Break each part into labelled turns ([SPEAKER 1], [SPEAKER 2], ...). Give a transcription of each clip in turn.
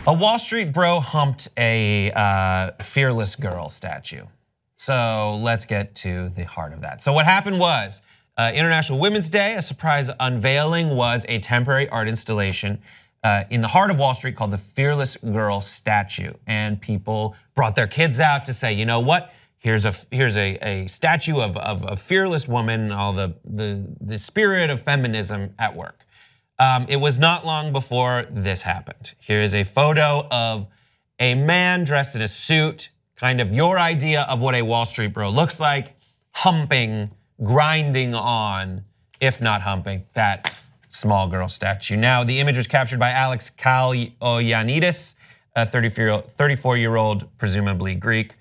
[SPEAKER 1] A Wall Street bro humped a fearless girl statue. So let's get to the heart of that. So what happened was, International Women's Day, a surprise unveiling was a temporary art installation in the heart of Wall Street called the Fearless Girl Statue. And people brought their kids out to say, you know what? Here's a statue of a fearless woman, all the spirit of feminism at work. It was not long before this happened. Here is a photo of a man dressed in a suit, kind of your idea of what a Wall Street bro looks like, humping, grinding on, if not humping, that small girl statue. Now, the image was captured by Alex Kalyanidis, a 34-year-old, presumably Greek,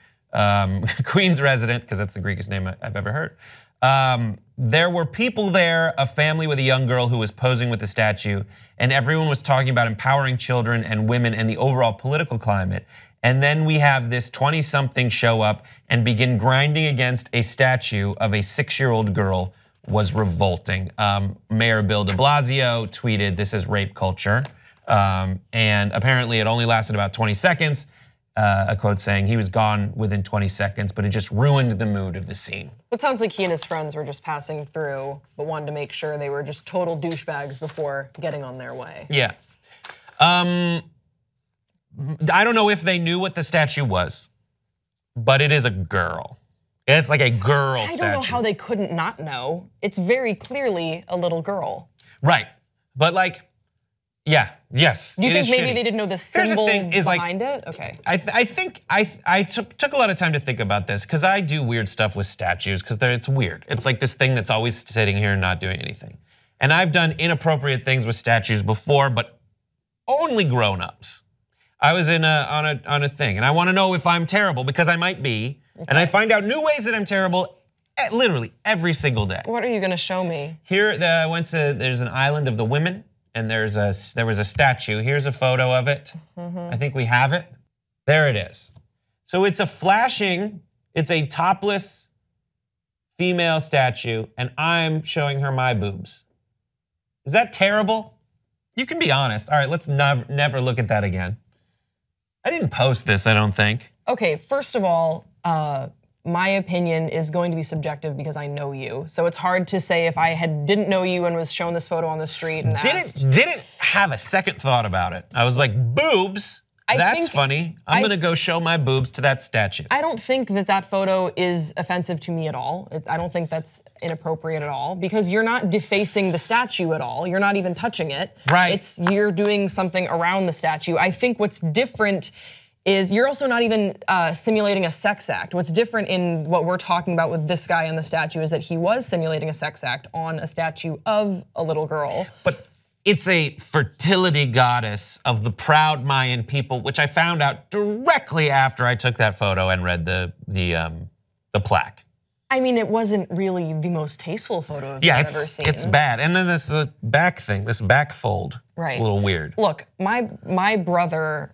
[SPEAKER 1] Queens resident, because that's the Greekest name I've ever heard. There were people there, a family with a young girl who was posing with the statue, and everyone was talking about empowering children and women and the overall political climate. And then we have this 20-something show up and begin grinding against a statue of a 6-year-old girl. Was revolting. Mayor Bill de Blasio tweeted, "This is rape culture." And apparently it only lasted about 20 seconds. A quote saying he was gone within 20 seconds, but it just ruined the mood of the scene.
[SPEAKER 2] It sounds like he and his friends were just passing through, but wanted to make sure they were just total douchebags before getting on their way.
[SPEAKER 1] Yeah. I don't know if they knew what the statue was, but it is a girl. It's like a girl statue.
[SPEAKER 2] I don't know how they couldn't not know. It's very clearly a little girl.
[SPEAKER 1] Right, but like, yeah, yes.
[SPEAKER 2] Do you think maybe they didn't know the symbol behind it? Okay.
[SPEAKER 1] I think I took a lot of time to think about this because I do weird stuff with statues because it's weird. It's like this thing that's always sitting here and not doing anything. And I've done inappropriate things with statues before, but only grown-ups. I was on a thing, and I want to know if I'm terrible because I might be. Okay. And I find out new ways that I'm terrible literally every single day.
[SPEAKER 2] What are you gonna show me?
[SPEAKER 1] Here, I went to, there's an island of the women, and there was a statue. Here's a photo of it. I think we have it. There it is. So it's a topless female statue, and I'm showing her my boobs. Is that terrible? You can be honest. All right, let's never look at that again. I didn't post this, I don't think.
[SPEAKER 2] Okay, first of all, my opinion is going to be subjective because I know you. So it's hard to say if I didn't know you and was shown this photo on the street and asked.
[SPEAKER 1] Didn't have a second thought about it. I was like, boobs? That's funny. I'm gonna go show my boobs to that statue.
[SPEAKER 2] I don't think that photo is offensive to me at all. I don't think that's inappropriate at all because you're not defacing the statue at all. You're not even touching it.
[SPEAKER 1] Right.
[SPEAKER 2] You're doing something around the statue. I think what's different is you're also not even simulating a sex act. What's different in what we're talking about with this guy on the statue is that he was simulating a sex act on a statue of a little girl.
[SPEAKER 1] But it's a fertility goddess of the proud Mayan people, which I found out directly after I took that photo and read the plaque.
[SPEAKER 2] I mean, it wasn't really the most tasteful photo I've ever seen.
[SPEAKER 1] It's bad. And then this back thing, this back fold.
[SPEAKER 2] Right.
[SPEAKER 1] It's a little weird.
[SPEAKER 2] Look, my brother,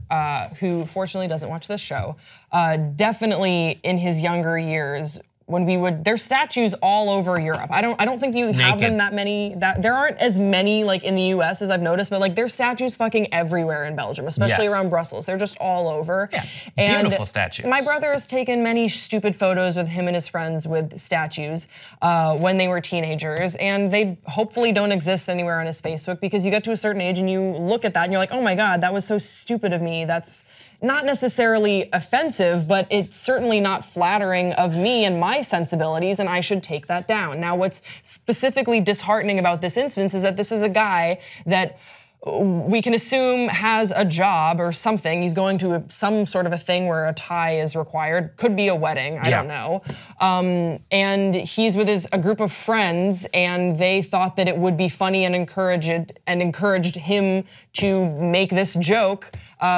[SPEAKER 2] who fortunately doesn't watch this show, definitely in his younger years, when there's statues all over Europe. I don't think you have them that many. There aren't as many like in the US as I've noticed, but like there's statues fucking everywhere in Belgium, especially around Brussels. They're just all over.
[SPEAKER 1] Yeah,
[SPEAKER 2] and
[SPEAKER 1] beautiful statues.
[SPEAKER 2] My brother has taken many stupid photos with him and his friends with statues when they were teenagers, and they hopefully don't exist anywhere on his Facebook because you get to a certain age and you look at that and you're like, oh my God, that was so stupid of me. That's not necessarily offensive, but it's certainly not flattering of me and my sensibilities, and I should take that down. Now, what's specifically disheartening about this instance is that this is a guy that we can assume has a job or something. He's going to some sort of a thing where a tie is required. Could be a wedding, I don't know. And he's with a group of friends, and they thought that it would be funny and encouraged him to make this joke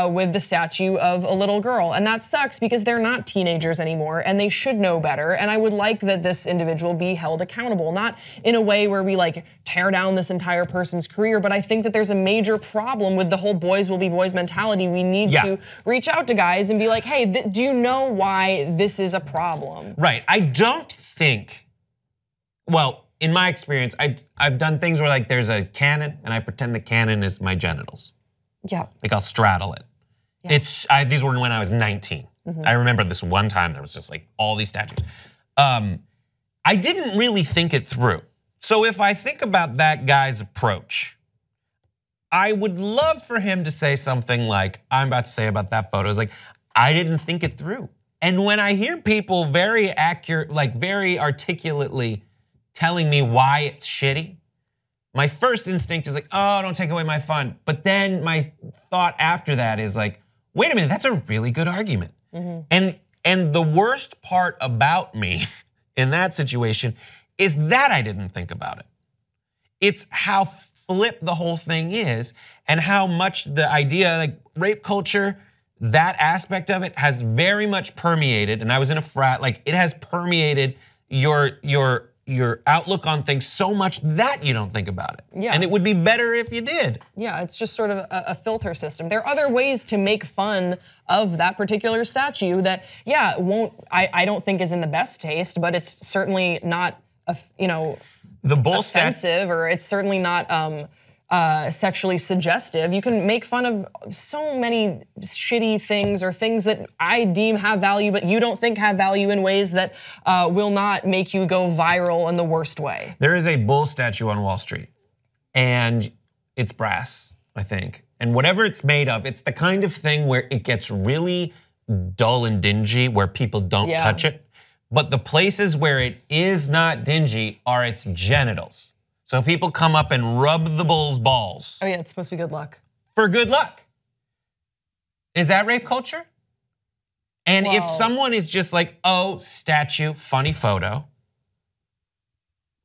[SPEAKER 2] with the statue of a little girl. And that sucks because they're not teenagers anymore and they should know better. And I would like that this individual be held accountable, not in a way where we like tear down this entire person's career, but I think that there's a major problem with the whole boys will be boys mentality. We need to reach out to guys and be like, hey, do you know why this is a problem?
[SPEAKER 1] Right, I don't think, well, in my experience, I've done things where like there's a cannon and I pretend the cannon is my genitals.
[SPEAKER 2] Yeah.
[SPEAKER 1] Like I'll straddle it. These were when I was 19. I remember this one time there was just like all these statues. I didn't really think it through. So if I think about that guy's approach, I would love for him to say something like I'm about to say about that photo. It's like, I didn't think it through. And when I hear people very accurate, like very articulately telling me why it's shitty, my first instinct is like, oh, don't take away my fun. But then my thought after that is like, wait a minute, that's a really good argument. And the worst part about me in that situation is that I didn't think about it. It's how flip the whole thing is and how much the idea, like rape culture, that aspect of it has very much permeated, and I was in a frat, like it has permeated your outlook on things so much that you don't think about it.
[SPEAKER 2] Yeah.
[SPEAKER 1] And it would be better if you did.
[SPEAKER 2] Yeah, it's just sort of a filter system. There are other ways to make fun of that particular statue that, yeah, I don't think is in the best taste, but it's certainly not,
[SPEAKER 1] the bull
[SPEAKER 2] offensive, or it's certainly not sexually suggestive. You can make fun of so many shitty things or things that I deem have value, but you don't think have value in ways that will not make you go viral in the worst way.
[SPEAKER 1] There is a bull statue on Wall Street, and it's brass, I think. And whatever it's made of, it's the kind of thing where it gets really dull and dingy, where people don't touch it. But the places where it is not dingy are its genitals. So people come up and rub the bull's balls.
[SPEAKER 2] Oh yeah, it's supposed to be good luck.
[SPEAKER 1] For good luck. Is that rape culture? And if someone is just like, oh, statue, funny photo,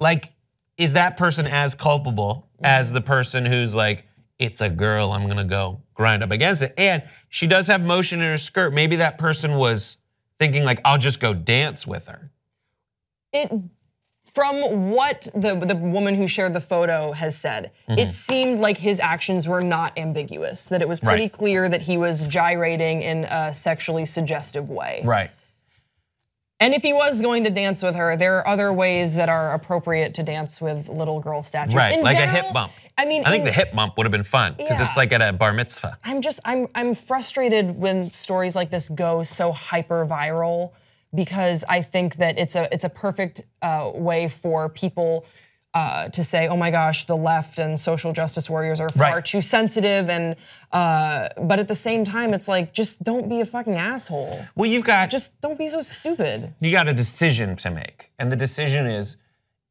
[SPEAKER 1] like, is that person as culpable as the person who's like, it's a girl, I'm gonna go grind up against it? And she does have motion in her skirt. Maybe that person was thinking like, I'll just go dance with her.
[SPEAKER 2] From what the woman who shared the photo has said, it seemed like his actions were not ambiguous, that it was pretty clear that he was gyrating in a sexually suggestive way.
[SPEAKER 1] Right.
[SPEAKER 2] And if he was going to dance with her, there are other ways that are appropriate to dance with little girl statues.
[SPEAKER 1] Right,
[SPEAKER 2] in
[SPEAKER 1] like
[SPEAKER 2] general,
[SPEAKER 1] a hip bump.
[SPEAKER 2] I mean,
[SPEAKER 1] I think the hip bump would have been fun because it's like at a bar mitzvah.
[SPEAKER 2] I'm frustrated when stories like this go so hyper viral, because I think that it's a perfect way for people to say, oh my gosh, the left and social justice warriors are far too sensitive, and but at the same time, it's like, just don't be a fucking asshole.
[SPEAKER 1] Well,
[SPEAKER 2] just don't be so stupid.
[SPEAKER 1] You got a decision to make, and the decision is,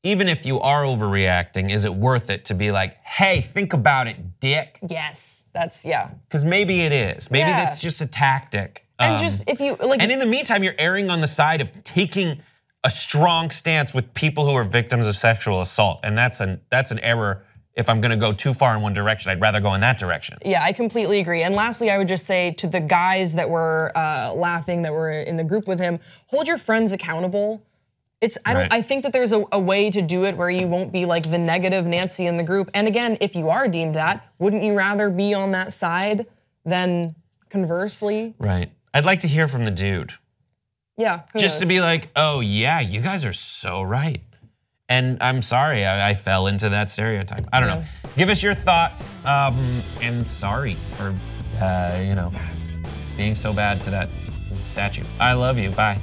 [SPEAKER 1] even if you are overreacting, is it worth it to be like, hey, think about it, dick?
[SPEAKER 2] Yes, yeah.
[SPEAKER 1] Because maybe it is. Maybe that's just a tactic.
[SPEAKER 2] And just if you like,
[SPEAKER 1] and in the meantime, you're erring on the side of taking a strong stance with people who are victims of sexual assault, and that's an error. If I'm gonna go too far in one direction, I'd rather go in that direction.
[SPEAKER 2] Yeah, I completely agree. And lastly, I would just say to the guys that were laughing, that were in the group with him, hold your friends accountable. I think that there's a way to do it where you won't be like the negative Nancy in the group. And again, if you are deemed that, wouldn't you rather be on that side than conversely?
[SPEAKER 1] Right. I'd like to hear from the dude.
[SPEAKER 2] Yeah,
[SPEAKER 1] just to be like, oh yeah, you guys are so right. And I'm sorry, I fell into that stereotype. I don't know. Give us your thoughts, and sorry for, being so bad to that statue. I love you, bye.